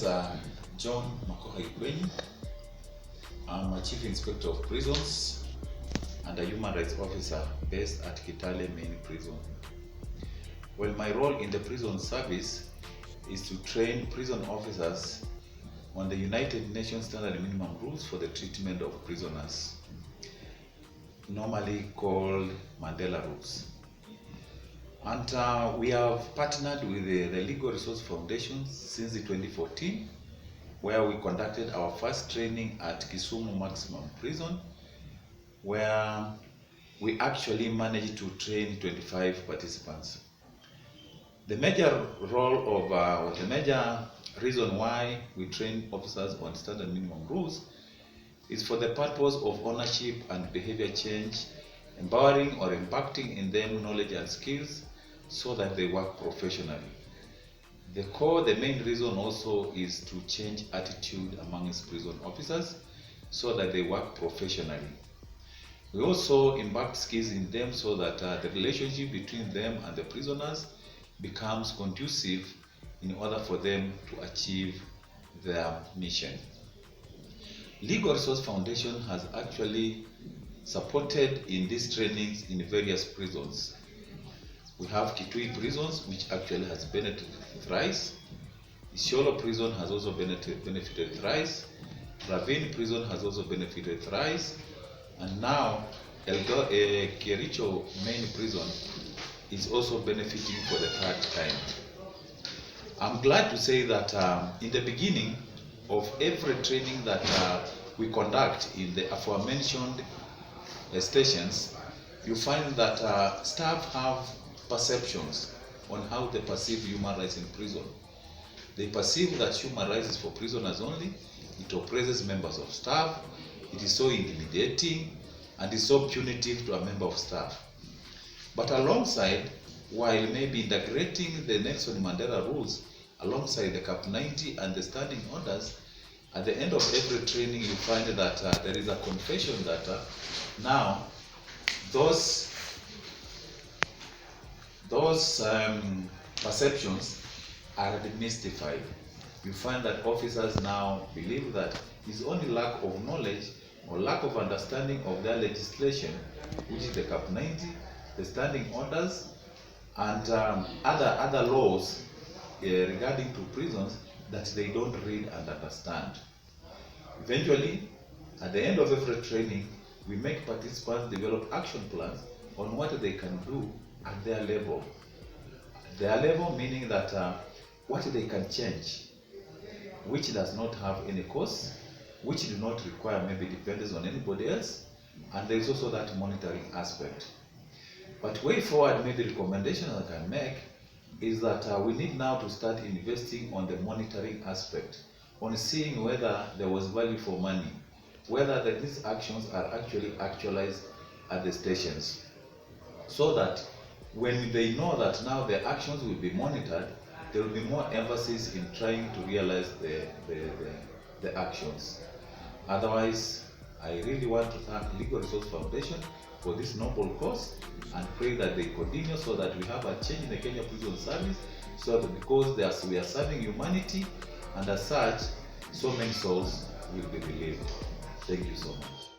is John Makoha. I'm a Chief Inspector of Prisons and a Human Rights Officer based at Kericho Main Prison. Well, my role in the prison service is to train prison officers on the United Nations Standard Minimum Rules for the treatment of prisoners, normally called Mandela Rules. And we have partnered with the Legal Resource Foundation since 2014, where we conducted our first training at Kericho Maximum Prison, where we actually managed to train 25 participants. The major role of the major reason why we train officers on standard minimum rules is for the purpose of ownership and behavior change, empowering or impacting in them knowledge and skills so that they work professionally. The main reason also is to change attitude amongst prison officers so that they work professionally. We also impact skills in them so that the relationship between them and the prisoners becomes conducive in order for them to achieve their mission. Legal Resource Foundation has actually supported in these trainings in various prisons. We have Kitui prisons, which actually has benefited thrice. Isiolo prison has also benefited thrice. Ravine prison has also benefited thrice. And now Kericho Main Prison is also benefiting for the third time. I'm glad to say that in the beginning of every training that we conduct in the aforementioned stations, you find that staff have perceptions on how they perceive human rights in prison. They perceive that human rights is for prisoners only. It oppresses members of staff. It is so intimidating and is so punitive to a member of staff. But alongside, while maybe integrating the Nelson Mandela Rules alongside the Cap 90 and the standing orders, at the end of every training you find that there is a confession that now those perceptions are demystified. You find that officers now believe that it's only lack of knowledge or lack of understanding of their legislation, which is the Cap 90, the standing orders, and other laws regarding to prisons that they don't read and understand. Eventually, at the end of every training, we make participants develop action plans on what they can do at their level. Their level meaning that what they can change, which does not have any cost, which do not require maybe dependence on anybody else, and there is also that monitoring aspect. But way forward, maybe recommendation I can make is that we need now to start investing on the monitoring aspect, on seeing whether there was value for money, whether these actions are actually actualized at the stations, so that when they know that now the actions will be monitored, there will be more emphasis in trying to realize the actions. Otherwise, I really want to thank Legal Resource Foundation for this noble cause and pray that they continue so that we have a change in the Kenya prison service, so that because we are serving humanity, and as such, so many souls will be relieved. Thank you so much.